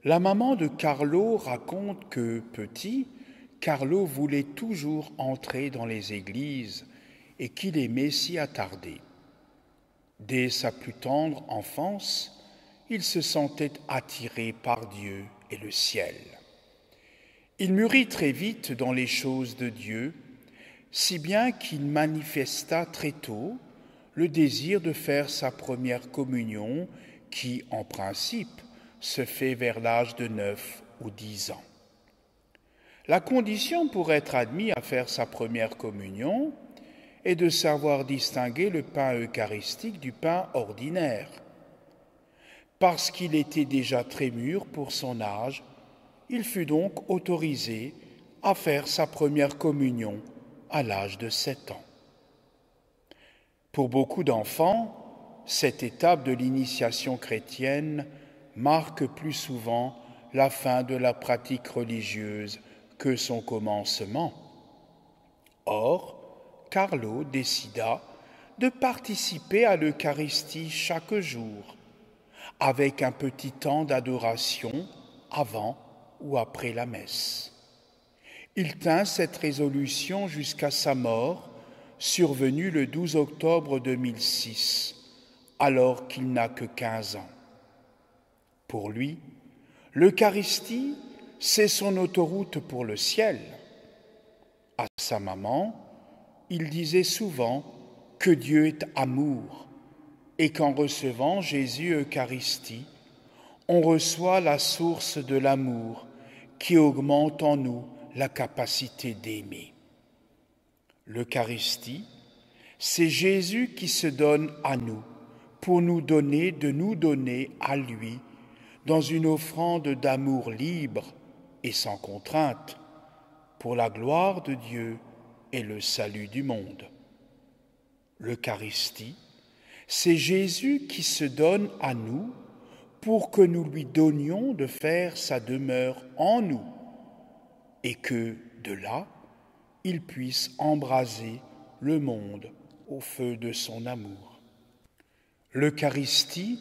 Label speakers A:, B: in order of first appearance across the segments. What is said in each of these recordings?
A: La maman de Carlo raconte que, petit, Carlo voulait toujours entrer dans les églises et qu'il aimait s'y attarder. Dès sa plus tendre enfance, il se sentait attiré par Dieu et le ciel. Il mûrit très vite dans les choses de Dieu, si bien qu'il manifesta très tôt le désir de faire sa première communion qui, en principe, se fait vers l'âge de 9 ou 10 ans. La condition pour être admis à faire sa première communion est de savoir distinguer le pain eucharistique du pain ordinaire. Parce qu'il était déjà très mûr pour son âge, il fut donc autorisé à faire sa première communion à l'âge de 7 ans. Pour beaucoup d'enfants, cette étape de l'initiation chrétienne marque plus souvent la fin de la pratique religieuse que son commencement. Or, Carlo décida de participer à l'Eucharistie chaque jour, avec un petit temps d'adoration avant ou après la messe. Il tint cette résolution jusqu'à sa mort, survenue le 12 octobre 2006, alors qu'il n'a que 15 ans. Pour lui, l'Eucharistie, c'est son autoroute pour le ciel. À sa maman, il disait souvent que Dieu est amour et qu'en recevant Jésus Eucharistie, on reçoit la source de l'amour qui augmente en nous la capacité d'aimer. L'Eucharistie, c'est Jésus qui se donne à nous pour nous donner de nous donner à lui dans une offrande d'amour libre et sans contrainte pour la gloire de Dieu et le salut du monde. L'Eucharistie, c'est Jésus qui se donne à nous pour que nous lui donnions de faire sa demeure en nous et que, de là, il puisse embraser le monde au feu de son amour. L'Eucharistie,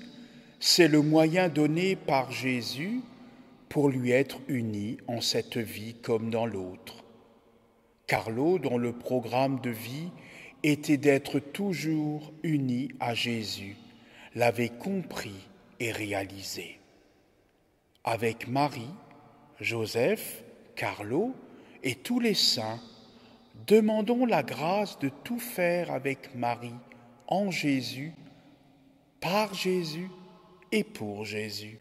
A: c'est le moyen donné par Jésus pour lui être uni en cette vie comme dans l'autre. Carlo, dont le programme de vie était d'être toujours uni à Jésus, l'avait compris et réalisé. Avec Marie, Joseph, Carlo et tous les saints, demandons la grâce de tout faire avec Marie, en Jésus, par Jésus et pour Jésus.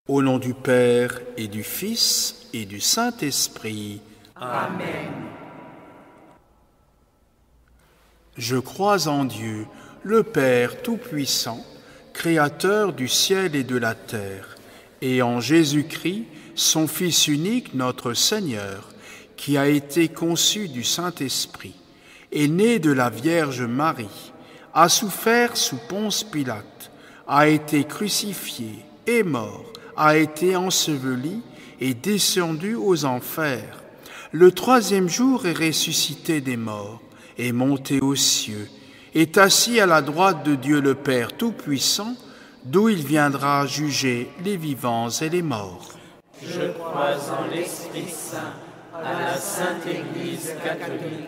A: Au nom du Père et du Fils et du Saint-Esprit.
B: Amen.
A: Je crois en Dieu, le Père Tout-Puissant, Créateur du ciel et de la terre, et en Jésus-Christ, son Fils unique, notre Seigneur, qui a été conçu du Saint-Esprit, est né de la Vierge Marie, a souffert sous Ponce Pilate, a été crucifié, est mort, a été enseveli et descendu aux enfers. Le troisième jour est ressuscité des morts, est monté aux cieux, est assis à la droite de Dieu le Père Tout-Puissant, d'où il viendra juger les vivants et les morts.
B: Je crois en l'Esprit Saint, à la Sainte Église catholique,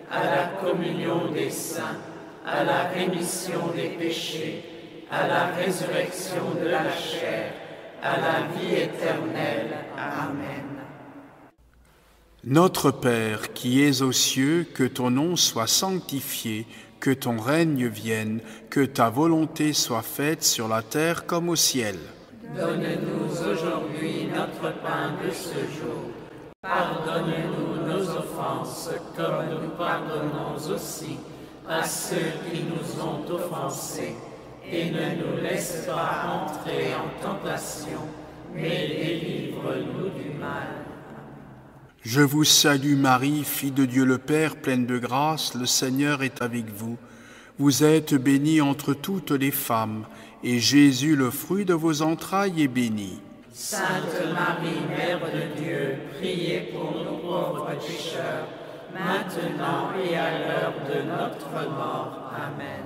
B: à la communion des saints, à la rémission des péchés, à la résurrection de la chair, à la vie éternelle. Amen.
A: Notre Père qui es aux cieux, que ton nom soit sanctifié, que ton règne vienne, que ta volonté soit faite sur la terre comme au ciel.
B: Donne-nous aujourd'hui notre pain de ce jour. Pardonne-nous nos offenses, comme nous pardonnons aussi à ceux qui nous ont offensés. Et ne nous laisse pas entrer en tentation, mais délivre-nous du mal.
A: Je vous salue Marie, fille de Dieu le Père, pleine de grâce, le Seigneur est avec vous. Vous êtes bénie entre toutes les femmes, et Jésus, le fruit de vos entrailles, est béni.
B: Sainte Marie, Mère de Dieu, priez pour nous pauvres pécheurs, maintenant et à l'heure de notre mort. Amen.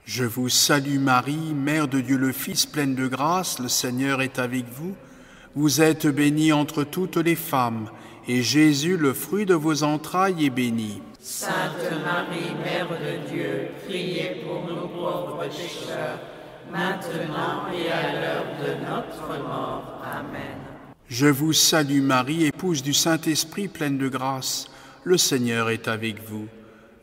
A: Je vous salue Marie, Mère de Dieu le Fils, pleine de grâce, le Seigneur est avec vous. Vous êtes bénie entre toutes les femmes, et Jésus, le fruit de vos entrailles, est béni.
B: Sainte Marie, Mère de Dieu, priez pour nous pauvres pécheurs, maintenant et à l'heure de notre mort. Amen.
A: Je vous salue Marie, épouse du Saint-Esprit, pleine de grâce, le Seigneur est avec vous.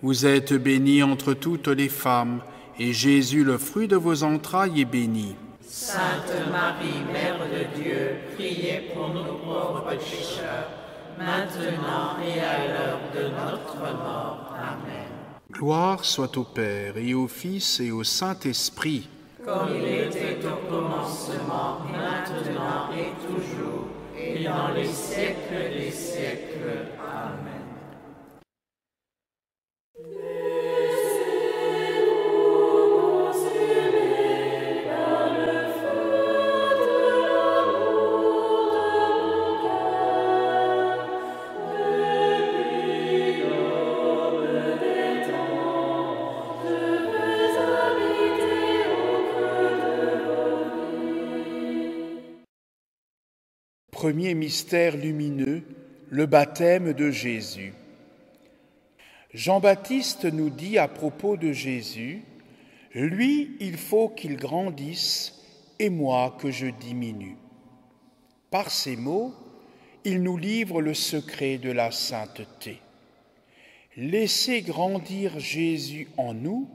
A: Vous êtes bénie entre toutes les femmes, et Jésus, le fruit de vos entrailles, est béni.
B: Sainte Marie, Mère de Dieu, priez pour nous pauvres pécheurs, maintenant et à l'heure de notre mort. Amen.
A: Gloire soit au Père, et au Fils, et au Saint-Esprit.
B: Comme il était au commencement, maintenant et toujours, et dans les siècles des siècles. Amen.
A: Premier mystère lumineux, le baptême de Jésus. Jean-Baptiste nous dit à propos de Jésus, « Lui, il faut qu'il grandisse, et moi que je diminue. » Par ces mots, il nous livre le secret de la sainteté. Laissez grandir Jésus en nous,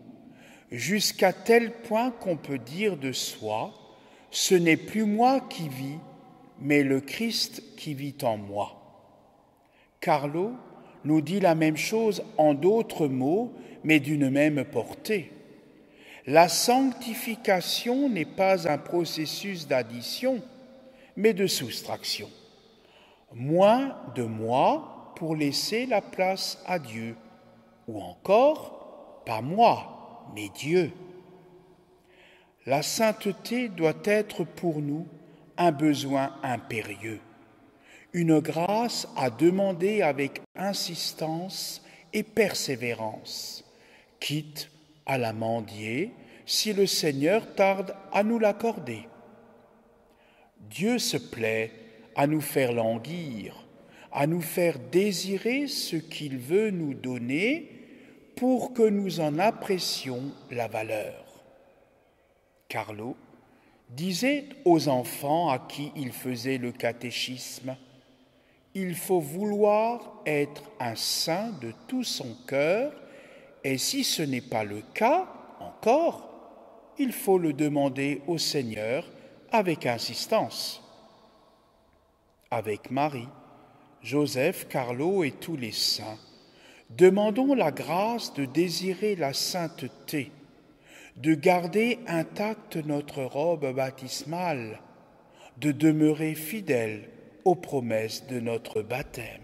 A: jusqu'à tel point qu'on peut dire de soi, « Ce n'est plus moi qui vis, mais le Christ qui vit en moi. » Carlo nous dit la même chose en d'autres mots, mais d'une même portée. La sanctification n'est pas un processus d'addition, mais de soustraction. Moins de moi pour laisser la place à Dieu, ou encore, pas moi, mais Dieu. La sainteté doit être pour nous un besoin impérieux, une grâce à demander avec insistance et persévérance, quitte à la mendier si le Seigneur tarde à nous l'accorder. Dieu se plaît à nous faire languir, à nous faire désirer ce qu'il veut nous donner pour que nous en apprécions la valeur. Carlo disait aux enfants à qui il faisait le catéchisme, « Il faut vouloir être un saint de tout son cœur, et si ce n'est pas le cas, encore, il faut le demander au Seigneur avec insistance. » Avec Marie, Joseph, Carlo et tous les saints, demandons la grâce de désirer la sainteté, de garder intacte notre robe baptismale, de demeurer fidèles aux promesses de notre baptême.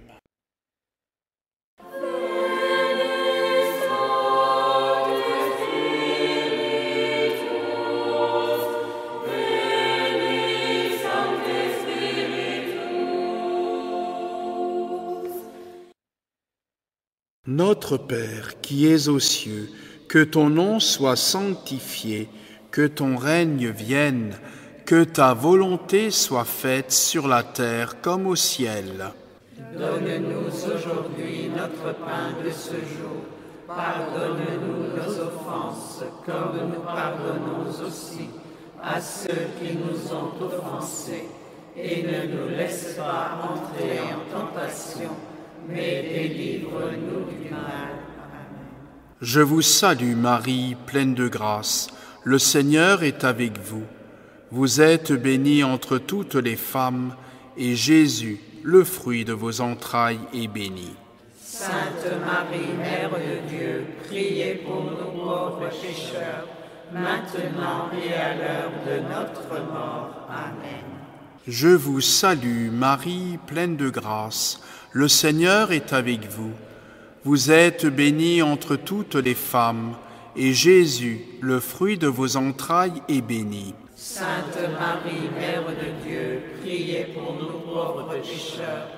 A: Notre Père qui es aux cieux, que ton nom soit sanctifié, que ton règne vienne, que ta volonté soit faite sur la terre comme au ciel.
B: Donne-nous aujourd'hui notre pain de ce jour. Pardonne-nous nos offenses, comme nous pardonnons aussi à ceux qui nous ont offensés. Et ne nous laisse pas entrer en tentation, mais délivre-nous du mal.
A: Je vous salue Marie, pleine de grâce, le Seigneur est avec vous. Vous êtes bénie entre toutes les femmes, et Jésus, le fruit de vos entrailles, est béni.
B: Sainte Marie, Mère de Dieu, priez pour nous pauvres pécheurs, maintenant et à l'heure de notre mort. Amen.
A: Je vous salue Marie, pleine de grâce, le Seigneur est avec vous. Vous êtes bénie entre toutes les femmes, et Jésus, le fruit de vos entrailles, est béni.
B: Sainte Marie, Mère de Dieu, priez pour nous pauvres pécheurs,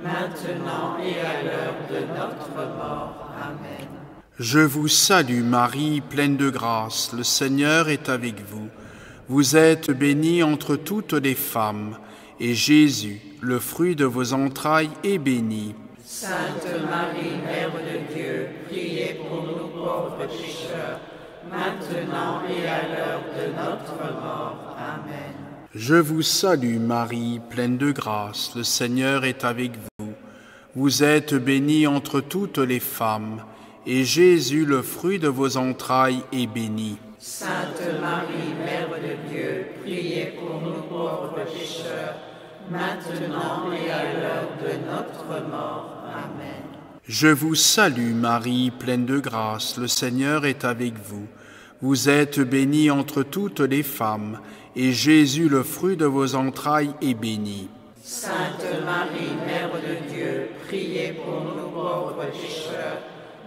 B: maintenant et à l'heure de notre mort. Amen.
A: Je vous salue Marie, pleine de grâce, le Seigneur est avec vous. Vous êtes bénie entre toutes les femmes, et Jésus, le fruit de vos entrailles, est béni.
B: Sainte Marie, Mère de Dieu, priez pour nous pauvres pécheurs, maintenant et à l'heure de notre mort. Amen.
A: Je vous salue Marie, pleine de grâce, le Seigneur est avec vous. Vous êtes bénie entre toutes les femmes, et Jésus, le fruit de vos entrailles, est béni.
B: Sainte Marie, Mère de Dieu, priez pour nous pauvres pécheurs, maintenant et à l'heure de notre mort. Amen.
A: Je vous salue Marie, pleine de grâce, le Seigneur est avec vous. Vous êtes bénie entre toutes les femmes, et Jésus, le fruit de vos entrailles, est béni.
B: Sainte Marie, Mère de Dieu, priez pour nous pauvres pécheurs,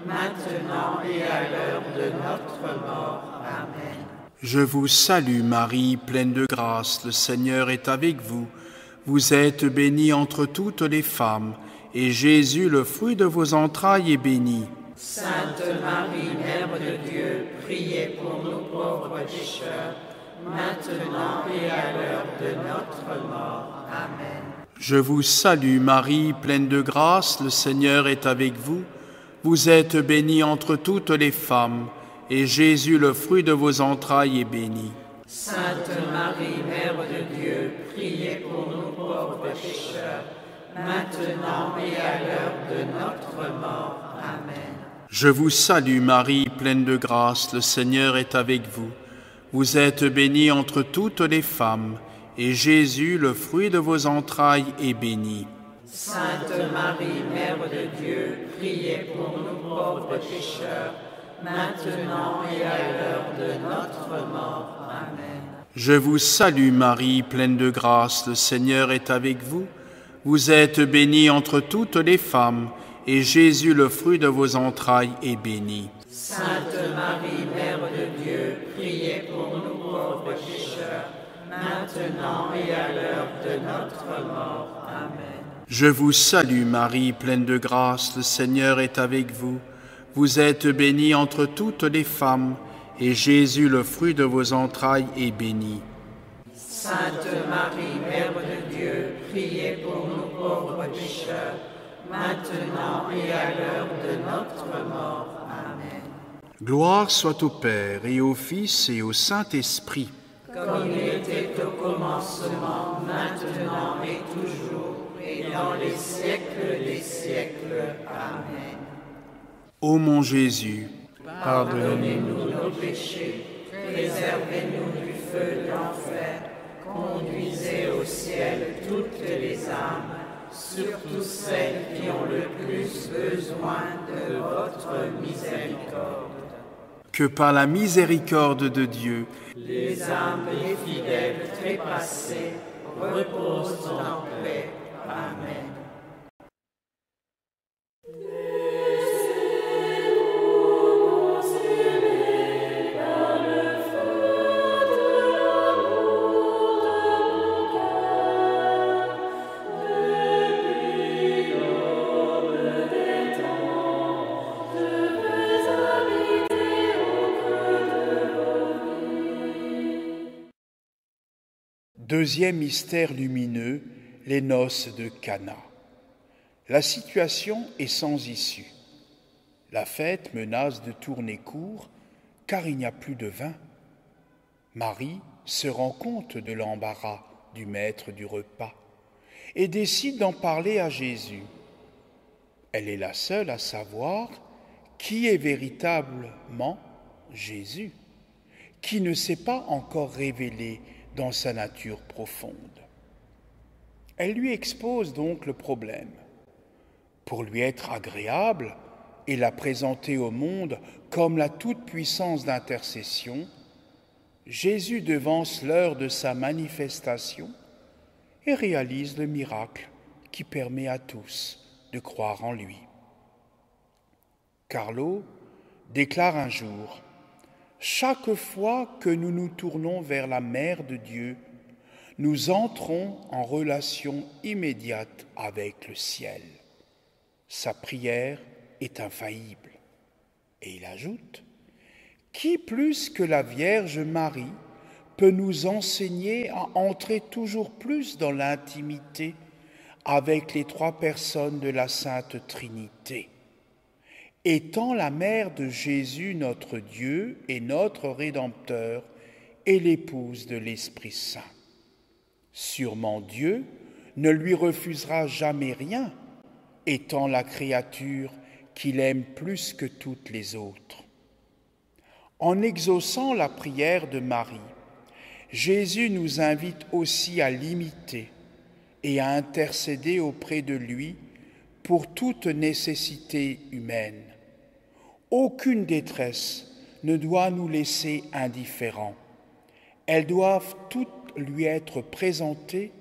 B: maintenant et à l'heure de notre mort. Amen.
A: Je vous salue Marie, pleine de grâce, le Seigneur est avec vous. Vous êtes bénie entre toutes les femmes, et Jésus, le fruit de vos entrailles, est béni.
B: Sainte Marie, Mère de Dieu, priez pour nous pauvres pécheurs, maintenant et à l'heure de notre mort. Amen.
A: Je vous salue Marie, pleine de grâce, le Seigneur est avec vous. Vous êtes bénie entre toutes les femmes, et Jésus, le fruit de vos entrailles, est béni.
B: Sainte Marie, Mère de Dieu, priez pour nous pauvres pécheurs, maintenant et à l'heure de notre mort. Amen.
A: Je vous salue Marie, pleine de grâce, le Seigneur est avec vous. Vous êtes bénie entre toutes les femmes, et Jésus, le fruit de vos entrailles, est béni.
B: Sainte Marie, Mère de Dieu, priez pour nous pauvres pécheurs, maintenant et à l'heure de notre mort. Amen.
A: Je vous salue Marie, pleine de grâce, le Seigneur est avec vous. Vous êtes bénie entre toutes les femmes, et Jésus, le fruit de vos entrailles, est béni.
B: Sainte Marie, Mère de Dieu, priez pour nous pauvres pécheurs, maintenant et à l'heure de notre mort. Amen.
A: Je vous salue Marie, pleine de grâce, le Seigneur est avec vous. Vous êtes bénie entre toutes les femmes, et Jésus, le fruit de vos entrailles, est béni.
B: Sainte Marie, Mère de Dieu, priez pour nous pauvres pécheurs, maintenant et à l'heure de notre mort. Amen.
A: Gloire soit au Père, et au Fils, et au Saint-Esprit.
B: Comme il était au commencement, maintenant et toujours, et dans les siècles des siècles. Amen.
A: Ô mon Jésus,
B: Pardonnez-nous nos péchés, préservez-nous du feu de l'enfer, conduisez au ciel toutes les âmes, surtout celles qui ont le plus besoin de votre miséricorde.
A: que par la miséricorde de Dieu,
B: Les âmes des fidèles trépassés reposent en paix. Amen.
A: Deuxième mystère lumineux, les noces de Cana. La situation est sans issue. La fête menace de tourner court, car il n'y a plus de vin. Marie se rend compte de l'embarras du maître du repas et décide d'en parler à Jésus. Elle est la seule à savoir qui est véritablement Jésus, qui ne s'est pas encore révélé dans sa nature profonde. Elle lui expose donc le problème. Pour lui être agréable et la présenter au monde comme la toute-puissance d'intercession, Jésus devance l'heure de sa manifestation et réalise le miracle qui permet à tous de croire en lui. Carlo déclare un jour Chaque fois que nous nous tournons vers la Mère de Dieu, nous entrons en relation immédiate avec le ciel. Sa prière est infaillible. Et il ajoute, « Qui plus que la Vierge Marie peut nous enseigner à entrer toujours plus dans l'intimité avec les trois personnes de la Sainte Trinité. Étant la mère de Jésus notre Dieu et notre Rédempteur et l'épouse de l'Esprit Saint. Sûrement Dieu ne lui refusera jamais rien, étant la créature qu'il aime plus que toutes les autres. En exaucant la prière de Marie, Jésus nous invite aussi à l'imiter et à intercéder auprès de lui pour toute nécessité humaine. Aucune détresse ne doit nous laisser indifférents. Elles doivent toutes lui être présentées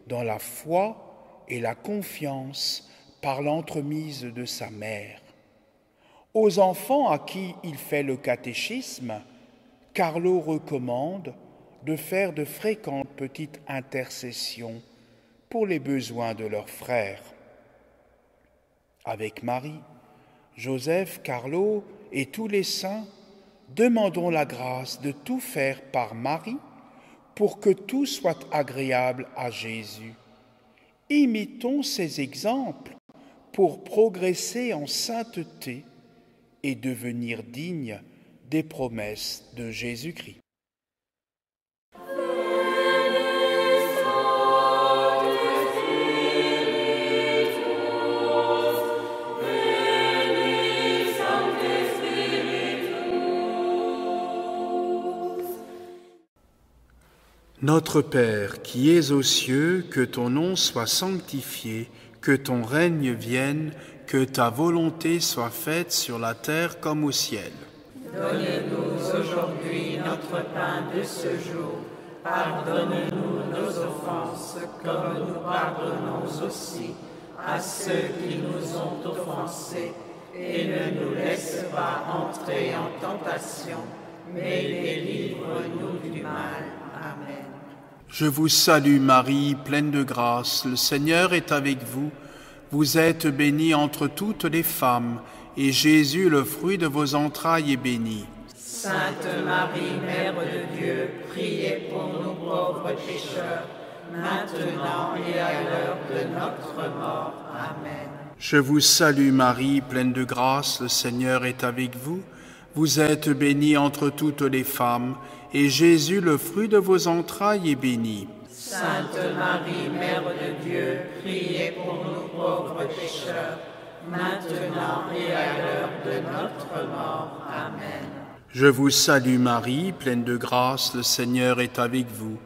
A: dans la foi et la confiance par l'entremise de sa mère. Aux enfants à qui il fait le catéchisme, Carlo recommande de faire de fréquentes petites intercessions pour les besoins de leurs frères. Avec Marie, Joseph, Carlo et tous les saints, demandons la grâce de tout faire par Marie pour que tout soit agréable à Jésus. Imitons ces exemples pour progresser en sainteté et devenir dignes des promesses de Jésus-Christ. Notre Père, qui es aux cieux, que ton nom soit sanctifié, que ton règne vienne, que ta volonté soit faite sur la terre comme au ciel.
B: Donne-nous aujourd'hui notre pain de ce jour. Pardonne-nous nos offenses, comme nous pardonnons aussi à ceux qui nous ont offensés. Et ne nous laisse pas entrer en tentation, mais délivre-nous du mal. Amen.
A: Je vous salue Marie, pleine de grâce, le Seigneur est avec vous. Vous êtes bénie entre toutes les femmes, et Jésus, le fruit de vos entrailles, est béni.
B: Sainte Marie, Mère de Dieu, priez pour nous pauvres pécheurs, maintenant et à l'heure de notre mort. Amen.
A: Je vous salue Marie, pleine de grâce, le Seigneur est avec vous. Vous êtes bénie entre toutes les femmes, et Jésus, le fruit de vos entrailles, est béni.
B: Sainte Marie, Mère de Dieu, priez pour nous pauvres pécheurs, maintenant et à l'heure de notre mort. Amen.
A: Je vous salue Marie, pleine de grâce, le Seigneur est avec vous.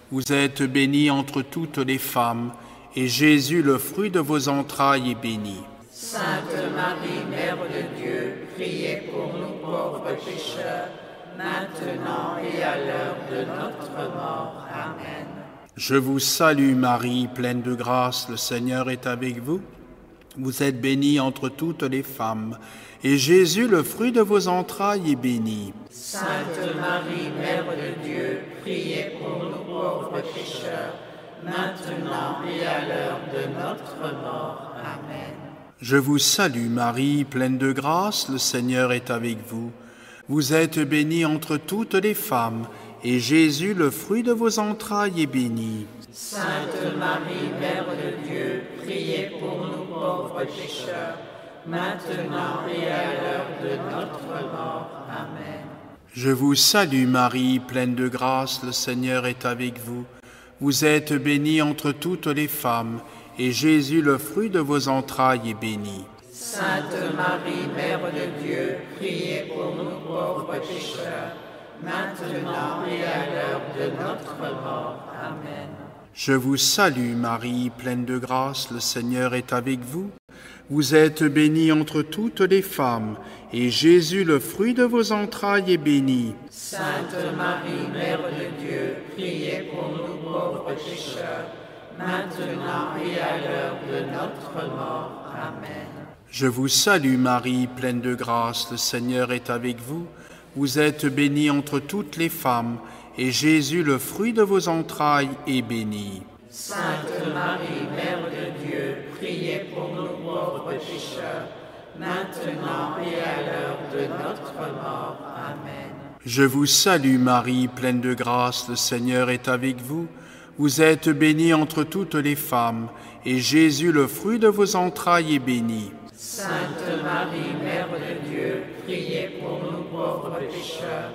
A: Vous êtes bénie entre toutes les femmes, et Jésus, le fruit de vos entrailles, est béni.
B: Sainte Marie, Mère de Dieu, priez pour nous pauvres pécheurs, maintenant et à l'heure de notre mort. Amen.
A: Je vous salue Marie, pleine de grâce, le Seigneur est avec vous. Vous êtes bénie entre toutes les femmes, et Jésus, le fruit de vos entrailles, est béni.
B: Sainte Marie, Mère de Dieu, priez pour nous pauvres pécheurs, maintenant et à l'heure de notre mort. Amen.
A: Je vous salue Marie, pleine de grâce, le Seigneur est avec vous. Vous êtes bénie entre toutes les femmes, et Jésus, le fruit de vos entrailles, est béni.
B: Sainte Marie, Mère de Dieu, priez pour nous pauvres pécheurs, maintenant et à l'heure de notre mort. Amen.
A: Je vous salue Marie, pleine de grâce, le Seigneur est avec vous. Vous êtes bénie entre toutes les femmes, et Jésus, le fruit de vos entrailles, est béni.
B: Sainte Marie, Mère de Dieu, priez pour nous pauvres pécheurs, maintenant et à l'heure de notre mort. Amen.
A: Je vous salue Marie, pleine de grâce, le Seigneur est avec vous. Vous êtes bénie entre toutes les femmes, et Jésus, le fruit de vos entrailles, est béni.
B: Sainte Marie, Mère de Dieu, priez pour nous pauvres pécheurs, maintenant et à l'heure de notre mort. Amen.
A: Je vous salue Marie, pleine de grâce, le Seigneur est avec vous. Vous êtes bénie entre toutes les femmes, et Jésus, le fruit de vos entrailles, est béni.
B: Sainte Marie, Mère de Dieu, priez pour nous pauvres pécheurs, maintenant et à l'heure de notre mort. Amen.
A: Je vous salue Marie, pleine de grâce, le Seigneur est avec vous. Vous êtes bénie entre toutes les femmes, et Jésus, le fruit de vos entrailles, est béni.
B: Sainte Marie, Mère de Dieu, priez pour nous pauvres pécheurs,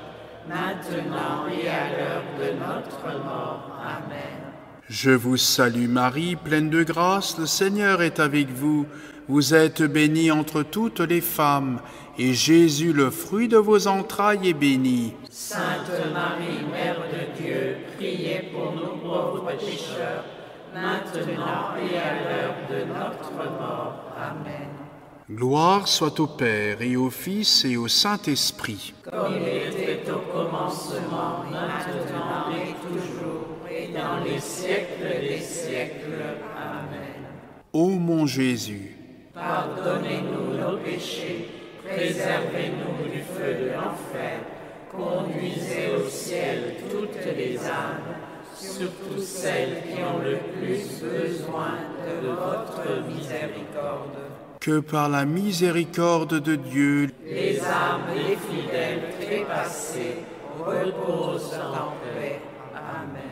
B: maintenant et à l'heure de notre mort. Amen.
A: Je vous salue Marie, pleine de grâce, le Seigneur est avec vous. Vous êtes bénie entre toutes les femmes, et Jésus, le fruit de vos entrailles, est béni.
B: Sainte Marie, Mère de Dieu, priez pour nous pauvres pécheurs, maintenant et à l'heure de notre mort. Amen.
A: Gloire soit au Père, et au Fils, et au Saint-Esprit.
B: Comme il était au commencement, maintenant et toujours, et dans les siècles des siècles. Amen.
A: Ô mon Jésus,
B: pardonnez-nous nos péchés, préservez-nous du feu de l'enfer, conduisez au ciel toutes les âmes, surtout celles qui ont le plus besoin de votre miséricorde.
A: que par la miséricorde de Dieu,
B: Les âmes des fidèles trépassés reposent en paix. Amen.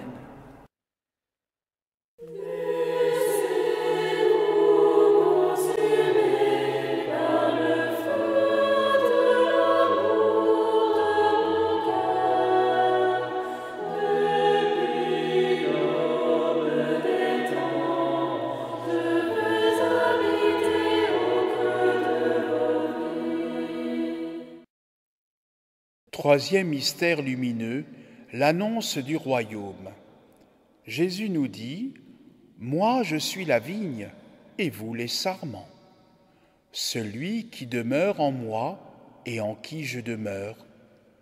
A: Troisième mystère lumineux, l'annonce du royaume. Jésus nous dit, « Moi je suis la vigne, et vous les sarments. Celui qui demeure en moi et en qui je demeure,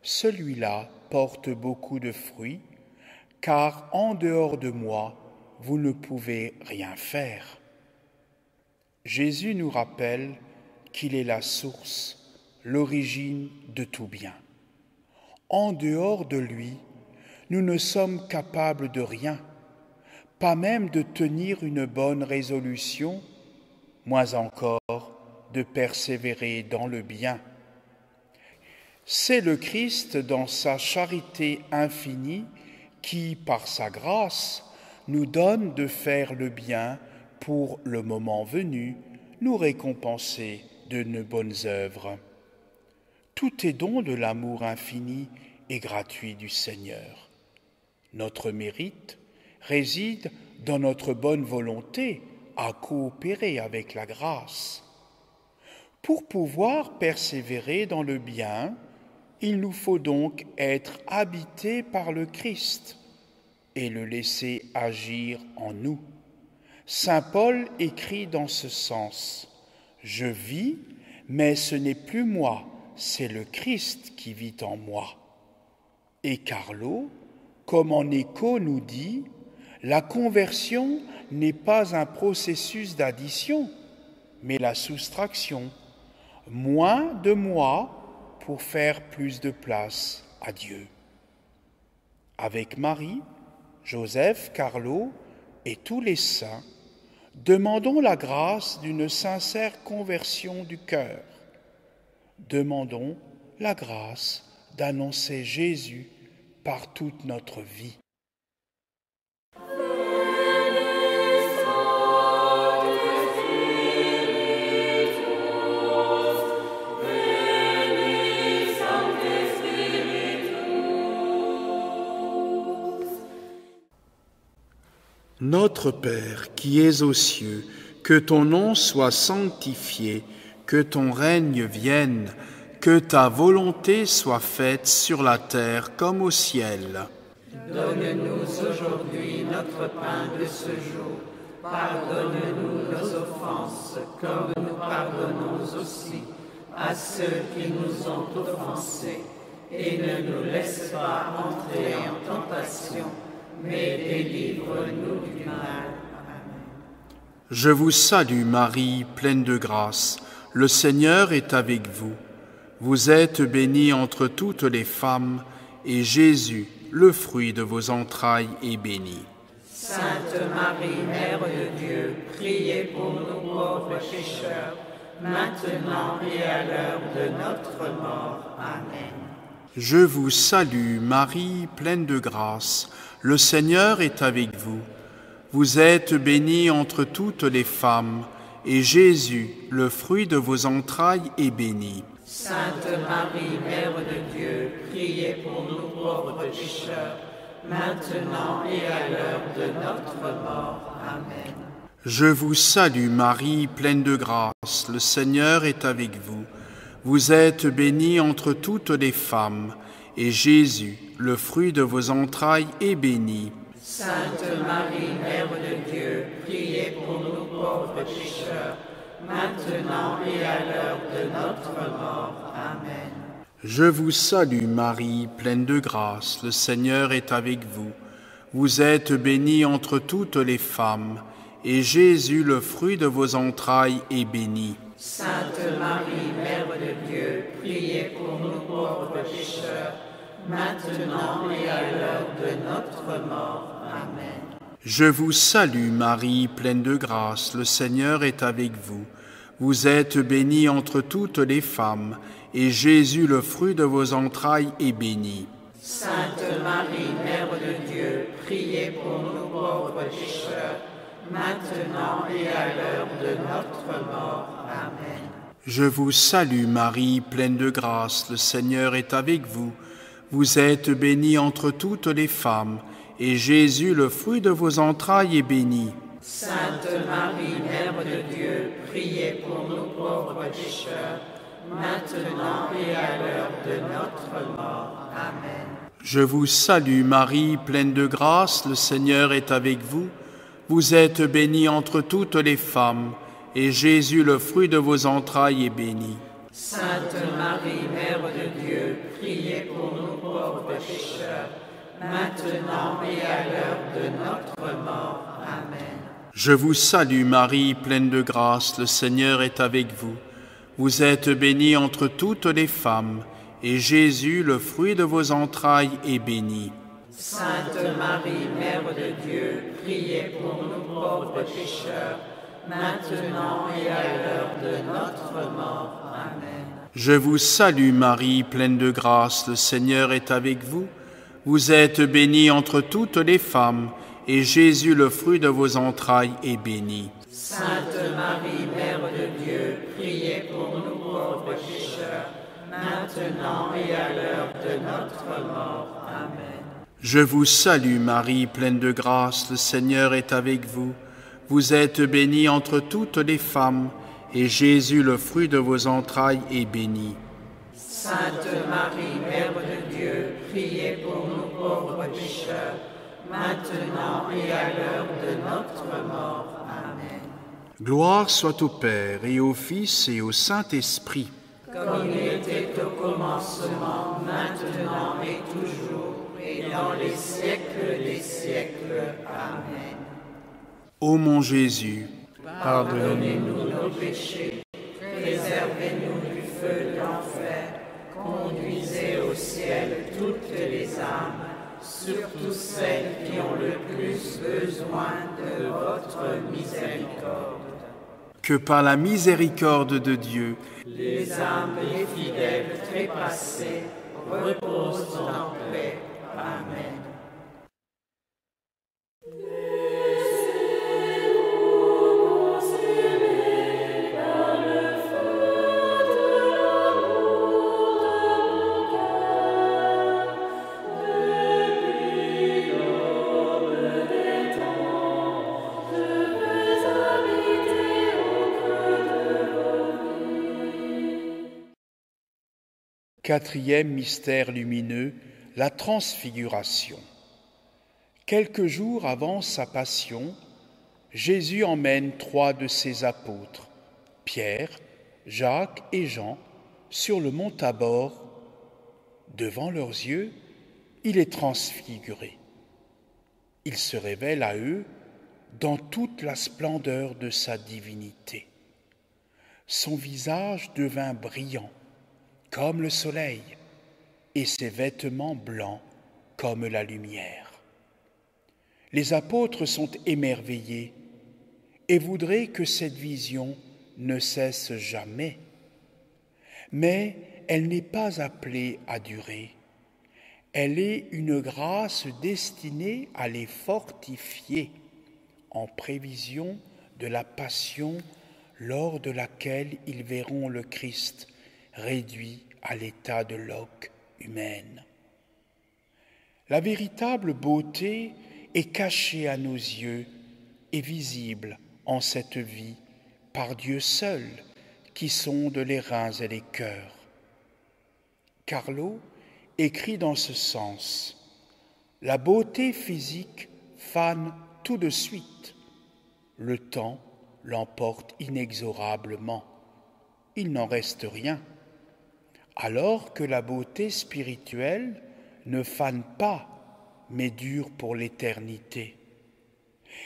A: celui-là porte beaucoup de fruits, car en dehors de moi, vous ne pouvez rien faire. » Jésus nous rappelle qu'il est la source, l'origine de tout bien. En dehors de lui, nous ne sommes capables de rien, pas même de tenir une bonne résolution, moins encore de persévérer dans le bien. C'est le Christ dans sa charité infinie qui, par sa grâce, nous donne de faire le bien pour, le moment venu, nous récompenser de nos bonnes œuvres. Tout est don de l'amour infini et gratuit du Seigneur. Notre mérite réside dans notre bonne volonté à coopérer avec la grâce. Pour pouvoir persévérer dans le bien, il nous faut donc être habités par le Christ et le laisser agir en nous. Saint Paul écrit dans ce sens, « Je vis, mais ce n'est plus moi, c'est le Christ qui vit en moi. » Et Carlo, comme en écho, nous dit « La conversion n'est pas un processus d'addition, mais la soustraction. Moins de moi pour faire plus de place à Dieu. » Avec Marie, Joseph, Carlo et tous les saints, demandons la grâce d'une sincère conversion du cœur. Demandons la grâce d'annoncer Jésus par toute notre vie. Notre Père qui es aux cieux, que ton nom soit sanctifié, que ton règne vienne, que ta volonté soit faite sur la terre comme au ciel.
B: Donne-nous aujourd'hui notre pain de ce jour. Pardonne-nous nos offenses, comme nous pardonnons aussi à ceux qui nous ont offensés. Et ne nous laisse pas entrer en tentation, mais délivre-nous du mal. Amen.
A: Je vous salue Marie, pleine de grâce. Le Seigneur est avec vous. Vous êtes bénie entre toutes les femmes, et Jésus, le fruit de vos entrailles, est béni.
B: Sainte Marie, Mère de Dieu, priez pour nous pauvres pécheurs, maintenant et à l'heure de notre mort. Amen.
A: Je vous salue, Marie, pleine de grâce. Le Seigneur est avec vous. Vous êtes bénie entre toutes les femmes, et Jésus, le fruit de vos entrailles, est béni.
B: Sainte Marie, Mère de Dieu, priez pour nous pauvres pécheurs, maintenant et à l'heure de notre mort. Amen.
A: Je vous salue, Marie, pleine de grâce. Le Seigneur est avec vous. Vous êtes bénie entre toutes les femmes, et Jésus, le fruit de vos entrailles, est béni.
B: Sainte Marie, Mère de Dieu, priez pour nous pauvres pécheurs, maintenant et à l'heure de notre mort. Amen.
A: Je vous salue, Marie, pleine de grâce. Le Seigneur est avec vous. Vous êtes bénie entre toutes les femmes, et Jésus, le fruit de vos entrailles, est béni.
B: Sainte Marie, Mère de Dieu, priez pour nous pauvres pécheurs, maintenant et à l'heure de notre mort. Amen.
A: Je vous salue, Marie, pleine de grâce. Le Seigneur est avec vous. Vous êtes bénie entre toutes les femmes, et Jésus, le fruit de vos entrailles, est béni.
B: Sainte Marie, Mère de Dieu, priez pour nous pauvres pécheurs, maintenant et à l'heure de notre mort. Amen.
A: Je vous salue, Marie, pleine de grâce. Le Seigneur est avec vous. Vous êtes bénie entre toutes les femmes, et Jésus, le fruit de vos entrailles, est béni.
B: Sainte Marie, Mère de Dieu, priez pour nous pauvres pécheurs, maintenant et à l'heure de notre mort. Amen.
A: Je vous salue, Marie, pleine de grâce. Le Seigneur est avec vous. Vous êtes bénie entre toutes les femmes, et Jésus, le fruit de vos entrailles, est béni.
B: Sainte Marie, Mère de Dieu, priez pour nous pauvres pécheurs, maintenant et à l'heure de notre mort. Amen.
A: Je vous salue, Marie, pleine de grâce. Le Seigneur est avec vous. Vous êtes bénie entre toutes les femmes, et Jésus, le fruit de vos entrailles, est béni.
B: Sainte Marie, Mère de Dieu, priez pour nous pauvres pécheurs, maintenant et à l'heure de notre mort. Amen.
A: Je vous salue, Marie, pleine de grâce. Le Seigneur est avec vous. Vous êtes bénie entre toutes les femmes, et Jésus, le fruit de vos entrailles, est béni.
B: Sainte Marie, Mère de Dieu, priez pour nous pauvres pécheurs, maintenant et à l'heure de notre mort. Amen.
A: Je vous salue, Marie, pleine de grâce. Le Seigneur est avec vous. Vous êtes bénie entre toutes les femmes, et Jésus, le fruit de vos entrailles, est béni.
B: Sainte Marie, Mère de Dieu, priez pour nous pauvres pécheurs, maintenant et à l'heure de notre mort. Amen.
A: Gloire soit au Père, et au Fils, et au Saint-Esprit.
B: Comme il était au commencement, maintenant et toujours, et dans les siècles des siècles. Amen.
A: Ô mon Jésus,
B: Pardonnez-nous nos péchés, préservez-nous du feu de l'enfer, conduisez au ciel toutes les âmes, surtout celles qui ont le plus besoin de votre miséricorde.
A: que par la miséricorde de Dieu,
B: Les âmes des fidèles trépassés reposent en paix. Amen.
A: Quatrième mystère lumineux, la transfiguration. Quelques jours avant sa passion, Jésus emmène 3 de ses apôtres, Pierre, Jacques et Jean, sur le mont Tabor. Devant leurs yeux, il est transfiguré. Il se révèle à eux dans toute la splendeur de sa divinité. Son visage devint brillant, comme le soleil, et ses vêtements blancs comme la lumière. Les apôtres sont émerveillés et voudraient que cette vision ne cesse jamais. Mais elle n'est pas appelée à durer. Elle est une grâce destinée à les fortifier en prévision de la passion lors de laquelle ils verront le Christ réduit à l'état de loque humaine. La véritable beauté est cachée à nos yeux et visible en cette vie par Dieu seul qui sonde les reins et les cœurs. Carlo écrit dans ce sens: la beauté physique fane tout de suite. Le temps l'emporte inexorablement. Il n'en reste rien. Alors que la beauté spirituelle ne fane pas, mais dure pour l'éternité.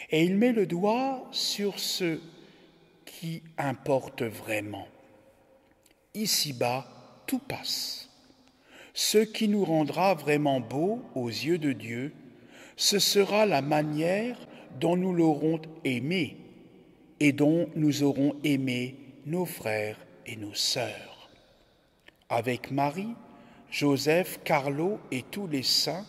A: Et il met le doigt sur ce qui importe vraiment. Ici-bas, tout passe. Ce qui nous rendra vraiment beaux aux yeux de Dieu, ce sera la manière dont nous l'aurons aimé et dont nous aurons aimé nos frères et nos sœurs. Avec Marie, Joseph, Carlo et tous les saints,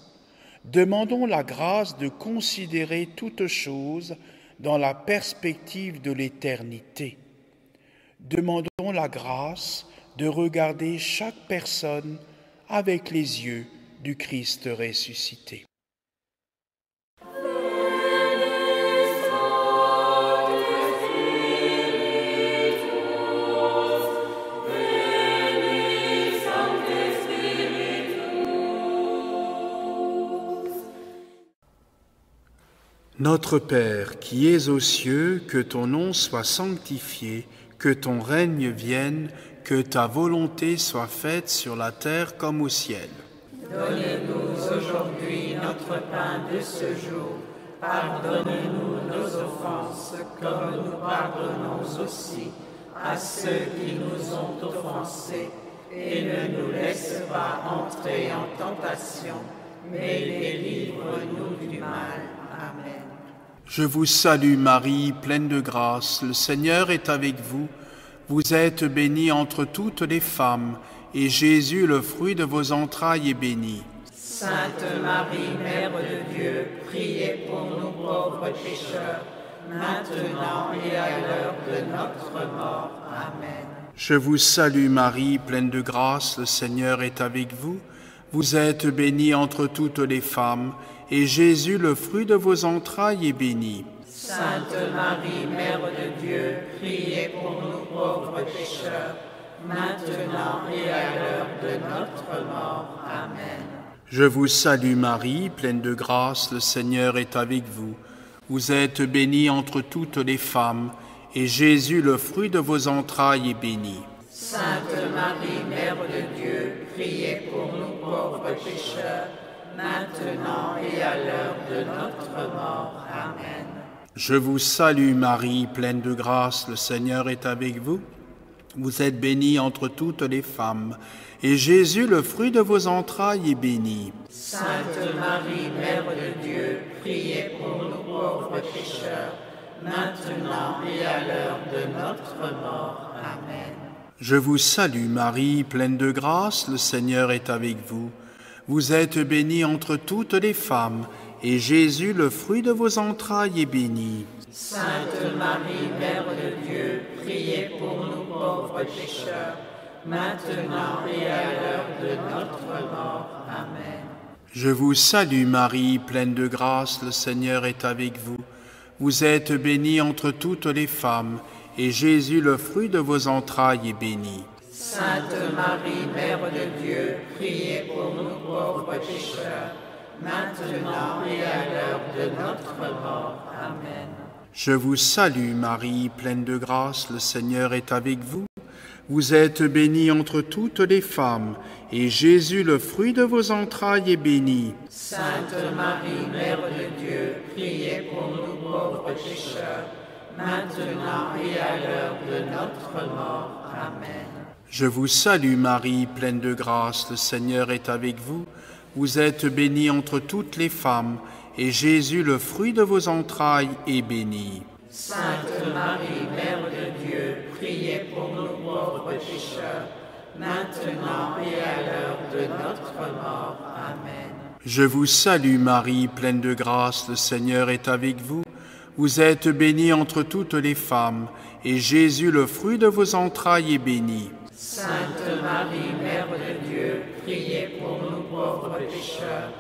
A: demandons la grâce de considérer toutes choses dans la perspective de l'éternité. Demandons la grâce de regarder chaque personne avec les yeux du Christ ressuscité. Notre Père, qui es aux cieux, que ton nom soit sanctifié, que ton règne vienne, que ta volonté soit faite sur la terre comme au ciel.
B: Donne-nous aujourd'hui notre pain de ce jour. Pardonne-nous nos offenses, comme nous pardonnons aussi à ceux qui nous ont offensés. Et ne nous laisse pas entrer en tentation, mais délivre-nous du mal. Amen.
A: Je vous salue Marie, pleine de grâce, le Seigneur est avec vous. Vous êtes bénie entre toutes les femmes, et Jésus, le fruit de vos entrailles, est béni.
B: Sainte Marie, Mère de Dieu, priez pour nous pauvres pécheurs, maintenant et à l'heure de notre mort. Amen.
A: Je vous salue Marie, pleine de grâce, le Seigneur est avec vous. Vous êtes bénie entre toutes les femmes, et Jésus, le fruit de vos entrailles, est béni.
B: Sainte Marie, Mère de Dieu, priez pour nous pauvres pécheurs, maintenant et à l'heure de notre mort. Amen.
A: Je vous salue Marie, pleine de grâce, le Seigneur est avec vous. Vous êtes bénie entre toutes les femmes, et Jésus, le fruit de vos entrailles, est béni.
B: Sainte Marie, Mère de Dieu, priez pour nous pauvres pécheurs, maintenant et à l'heure de notre mort. Amen.
A: Je vous salue Marie, pleine de grâce, le Seigneur est avec vous. Vous êtes bénie entre toutes les femmes, et Jésus, le fruit de vos entrailles, est béni.
B: Sainte Marie, Mère de Dieu, priez pour nous pauvres pécheurs, maintenant et à l'heure de notre mort. Amen.
A: Je vous salue Marie, pleine de grâce, le Seigneur est avec vous. Vous êtes bénie entre toutes les femmes, et Jésus, le fruit de vos entrailles, est béni.
B: Sainte Marie, Mère de Dieu, priez pour nous pauvres pécheurs, maintenant et à l'heure de notre mort. Amen.
A: Je vous salue Marie, pleine de grâce, le Seigneur est avec vous. Vous êtes bénie entre toutes les femmes, et Jésus, le fruit de vos entrailles, est béni.
B: Sainte Marie, Mère de Dieu, priez pour nous pauvres pécheurs, maintenant et à l'heure de notre mort. Amen.
A: Je vous salue Marie, pleine de grâce, le Seigneur est avec vous. Vous êtes bénie entre toutes les femmes, et Jésus, le fruit de vos entrailles, est béni.
B: Sainte Marie, Mère de Dieu, priez pour nous pauvres pécheurs, maintenant et à l'heure de notre mort. Amen.
A: Je vous salue Marie, pleine de grâce, le Seigneur est avec vous. Vous êtes bénie entre toutes les femmes, et Jésus, le fruit de vos entrailles, est béni.
B: Sainte Marie, Mère de Dieu, priez pour nous pauvres pécheurs, maintenant et à l'heure de notre mort. Amen.
A: Je vous salue Marie, pleine de grâce, le Seigneur est avec vous. Vous êtes bénie entre toutes les femmes, et Jésus, le fruit de vos entrailles, est béni.
B: Sainte Marie, Mère de Dieu, priez pour nous pauvres pécheurs,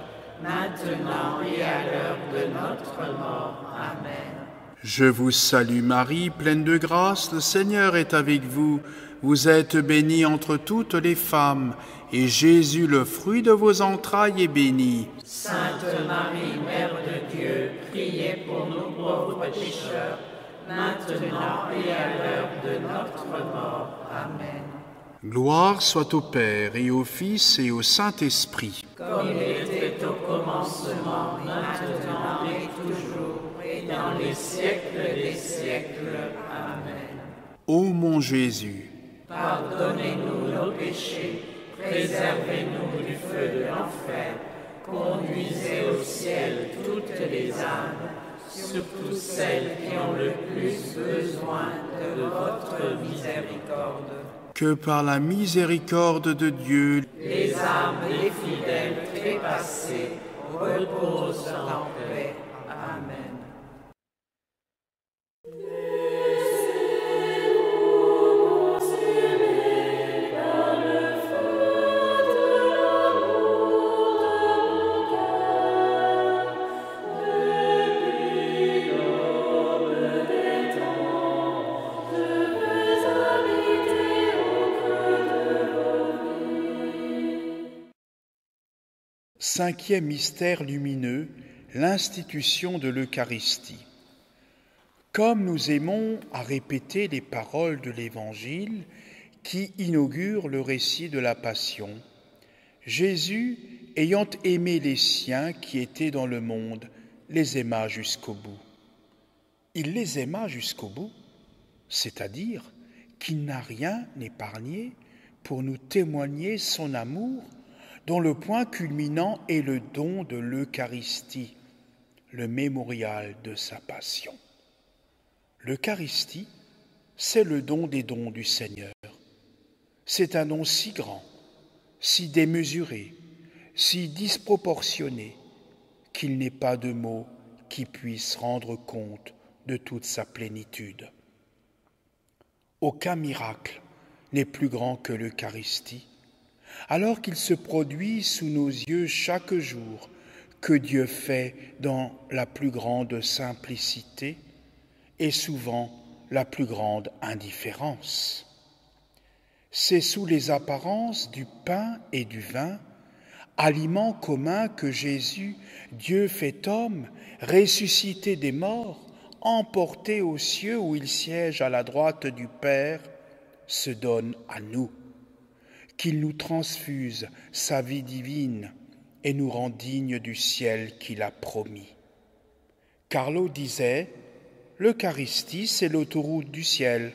B: maintenant et à l'heure de notre mort. Amen.
A: Je vous salue Marie, pleine de grâce, le Seigneur est avec vous. Vous êtes bénie entre toutes les femmes, et Jésus, le fruit de vos entrailles, est béni.
B: Sainte Marie, Mère de Dieu, priez pour nous pauvres pécheurs, maintenant et à l'heure de notre mort. Amen.
A: Gloire soit au Père et au Fils et au Saint-Esprit.
B: Comme il était au commencement, maintenant et toujours, et dans les siècles des siècles. Amen.
A: Ô mon Jésus,
B: pardonnez-nous nos péchés, préservez-nous du feu de l'enfer, conduisez au ciel toutes les âmes, surtout celles qui ont le plus besoin de votre miséricorde.
A: que par la miséricorde de Dieu,
B: Les âmes des fidèles trépassés reposent en paix. Amen.
A: Cinquième mystère lumineux, l'institution de l'Eucharistie. Comme nous aimons à répéter les paroles de l'Évangile qui inaugurent le récit de la Passion, Jésus, ayant aimé les siens qui étaient dans le monde, les aima jusqu'au bout. Il les aima jusqu'au bout, c'est-à-dire qu'il n'a rien épargné pour nous témoigner son amour, dont le point culminant est le don de l'Eucharistie, le mémorial de sa passion. L'Eucharistie, c'est le don des dons du Seigneur. C'est un don si grand, si démesuré, si disproportionné, qu'il n'est pas de mots qui puissent rendre compte de toute sa plénitude. Aucun miracle n'est plus grand que l'Eucharistie, alors qu'il se produit sous nos yeux chaque jour, que Dieu fait dans la plus grande simplicité et souvent la plus grande indifférence. C'est sous les apparences du pain et du vin, aliments communs, que Jésus, Dieu fait homme, ressuscité des morts, emporté aux cieux où il siège à la droite du Père, se donne à nous, qu'il nous transfuse sa vie divine et nous rend dignes du ciel qu'il a promis. Carlo disait, l'Eucharistie, c'est l'autoroute du ciel.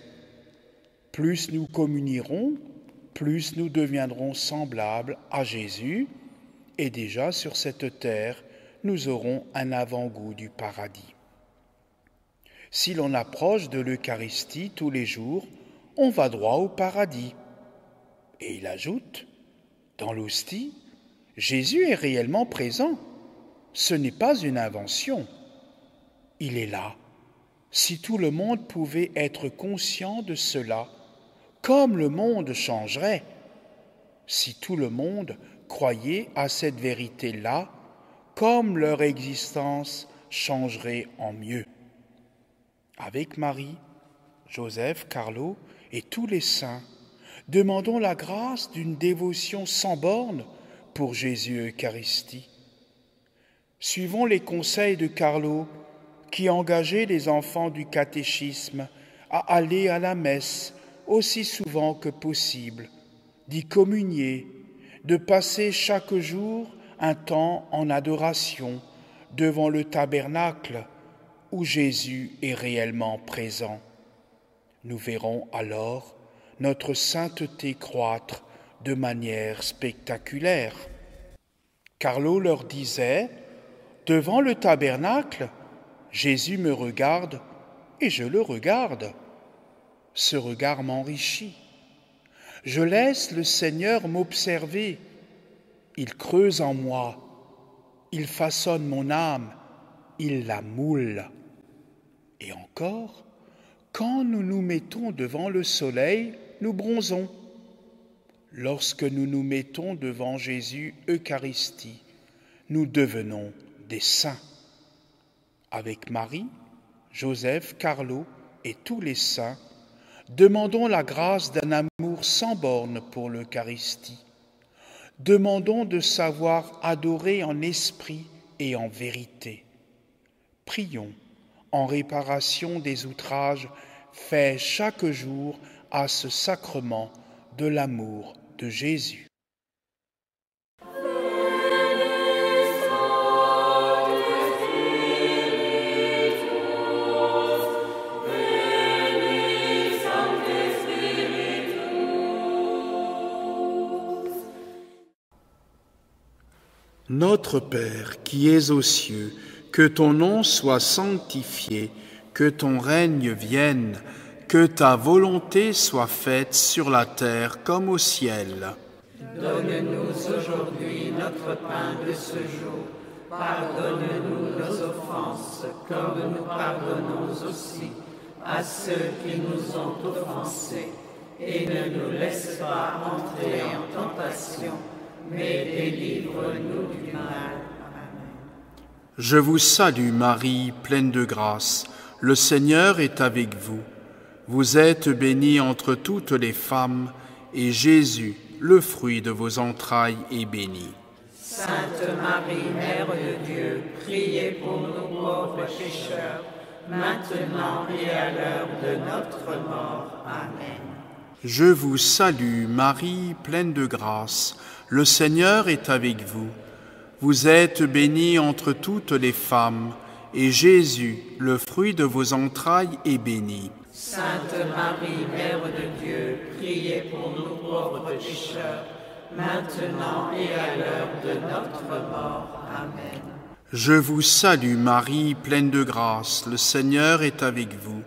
A: Plus nous communierons, plus nous deviendrons semblables à Jésus, et déjà sur cette terre, nous aurons un avant-goût du paradis. Si l'on approche de l'Eucharistie tous les jours, on va droit au paradis. Et il ajoute, dans l'hostie, Jésus est réellement présent. Ce n'est pas une invention. Il est là. Si tout le monde pouvait être conscient de cela, comme le monde changerait. Si tout le monde croyait à cette vérité-là, comme leur existence changerait en mieux. Avec Marie, Joseph, Carlo et tous les saints, demandons la grâce d'une dévotion sans bornes pour Jésus Eucharistie. Suivons les conseils de Carlo, qui engageait les enfants du catéchisme à aller à la messe aussi souvent que possible, d'y communier, de passer chaque jour un temps en adoration devant le tabernacle où Jésus est réellement présent. Nous verrons alors notre sainteté croître de manière spectaculaire. Carlo leur disait, devant le tabernacle, Jésus me regarde et je le regarde. Ce regard m'enrichit. Je laisse le Seigneur m'observer. Il creuse en moi, il façonne mon âme, il la moule. Et encore, quand nous nous mettons devant le soleil, nous bronzons. Lorsque nous nous mettons devant Jésus Eucharistie, nous devenons des saints. Avec Marie, Joseph, Carlo et tous les saints, demandons la grâce d'un amour sans borne pour l'Eucharistie. Demandons de savoir adorer en esprit et en vérité. Prions en réparation des outrages faits chaque jour à ce sacrement de l'amour de Jésus. Notre Père qui es aux cieux, que ton nom soit sanctifié, que ton règne vienne, que ta volonté soit faite sur la terre comme au ciel.
B: Donne-nous aujourd'hui notre pain de ce jour. Pardonne-nous nos offenses, comme nous pardonnons aussi à ceux qui nous ont offensés. Et ne nous laisse pas entrer en tentation, mais délivre-nous du mal. Amen.
A: Je vous salue Marie, pleine de grâce. Le Seigneur est avec vous. Vous êtes bénie entre toutes les femmes, et Jésus, le fruit de vos entrailles, est béni.
B: Sainte Marie, Mère de Dieu, priez pour nous pauvres pécheurs, maintenant et à l'heure de notre mort. Amen.
A: Je vous salue Marie, pleine de grâce. Le Seigneur est avec vous. Vous êtes bénie entre toutes les femmes, et Jésus, le fruit de vos entrailles, est béni.
B: Sainte Marie, Mère de Dieu, priez pour nous pauvres pécheurs, maintenant et à l'heure de notre mort. Amen.
A: Je vous salue Marie, pleine de grâce. Le Seigneur est avec vous.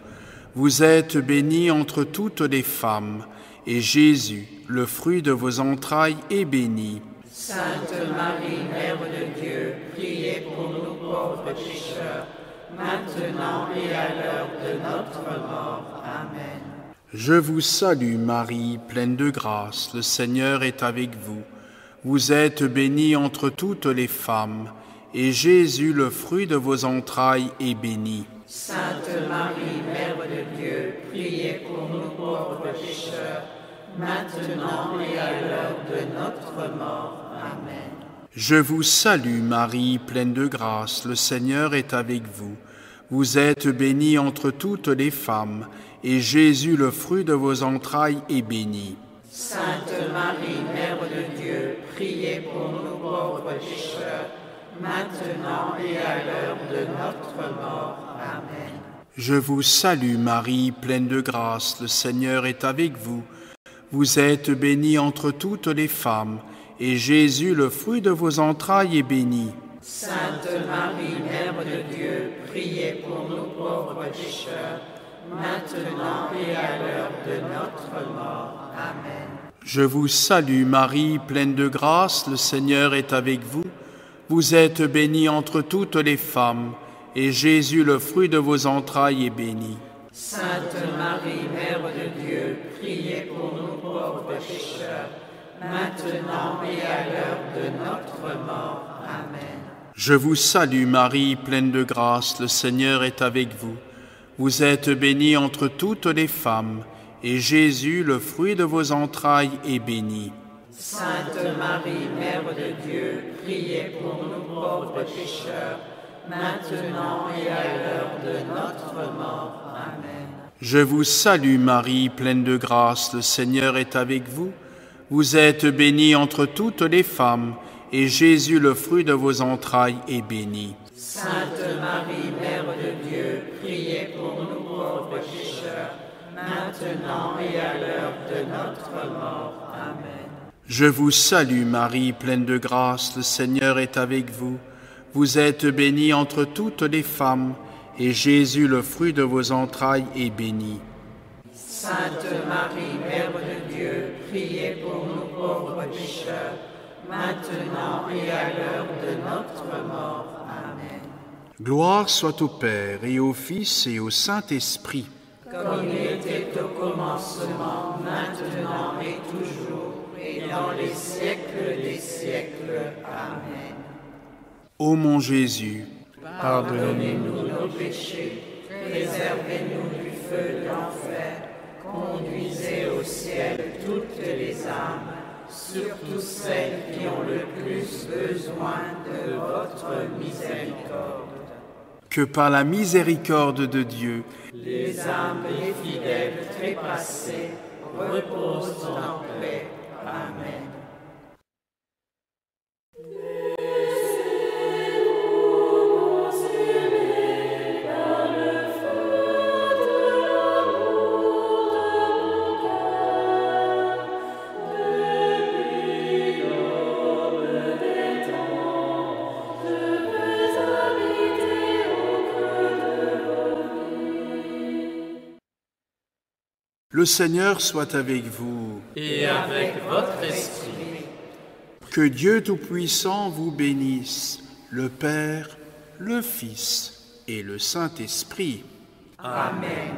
A: Vous êtes bénie entre toutes les femmes, et Jésus, le fruit de vos entrailles, est béni.
B: Sainte Marie, Mère de Dieu, priez pour nous pauvres pécheurs, maintenant et à l'heure de notre mort. Amen.
A: Je vous salue Marie, pleine de grâce. Le Seigneur est avec vous. Vous êtes bénie entre toutes les femmes, et Jésus, le fruit de vos entrailles, est béni.
B: Sainte Marie, Mère de Dieu, priez pour nous pauvres pécheurs, maintenant et à l'heure de notre mort. Amen.
A: Je vous salue Marie, pleine de grâce. Le Seigneur est avec vous. Vous êtes bénie entre toutes les femmes, et Jésus, le fruit de vos entrailles, est béni.
B: Sainte Marie, Mère de Dieu, priez pour nous pauvres pécheurs, maintenant et à l'heure de notre mort. Amen.
A: Je vous salue Marie, pleine de grâce. Le Seigneur est avec vous. Vous êtes bénie entre toutes les femmes, et Jésus, le fruit de vos entrailles, est béni.
B: Sainte Marie, Mère de Dieu, priez pour nous pauvres pécheurs, maintenant et à l'heure de notre mort. Amen.
A: Je vous salue Marie, pleine de grâce. Le Seigneur est avec vous. Vous êtes bénie entre toutes les femmes, et Jésus, le fruit de vos entrailles, est béni.
B: Sainte Marie, Mère de Dieu, priez pour nous pauvres pécheurs, maintenant et à l'heure de notre mort. Amen.
A: Je vous salue Marie, pleine de grâce. Le Seigneur est avec vous. Vous êtes bénie entre toutes les femmes, et Jésus, le fruit de vos entrailles, est béni.
B: Sainte Marie, Mère de Dieu, priez pour nous pauvres pécheurs, maintenant et à l'heure de notre mort. Amen.
A: Je vous salue Marie, pleine de grâce. Le Seigneur est avec vous. Vous êtes bénie entre toutes les femmes, et Jésus, le fruit de vos entrailles, est béni.
B: Sainte Marie, Mère de Dieu, priez pour nous pauvres pécheurs, maintenant et à l'heure de notre mort. Amen.
A: Je vous salue Marie, pleine de grâce, le Seigneur est avec vous. Vous êtes bénie entre toutes les femmes, et Jésus, le fruit de vos entrailles, est béni.
B: Sainte Marie, Mère de Dieu, priez pour nous pauvres pécheurs, maintenant et à l'heure de notre mort. Amen.
A: Gloire soit au Père, et au Fils, et au Saint-Esprit.
B: Comme il était au commencement, maintenant et toujours, et dans les siècles des siècles. Amen.
A: Ô mon Jésus,
B: Pardonnez-nous nos péchés, préservez-nous du feu de l'enfer, conduisez au ciel toutes les âmes, surtout celles qui ont le plus besoin de votre miséricorde.
A: que par la miséricorde de Dieu,
B: Les âmes des fidèles trépassés reposent en paix. Amen.
A: le Seigneur soit avec vous.
B: Et avec votre esprit.
A: Que Dieu Tout-Puissant vous bénisse, le Père, le Fils et le Saint-Esprit.
B: Amen.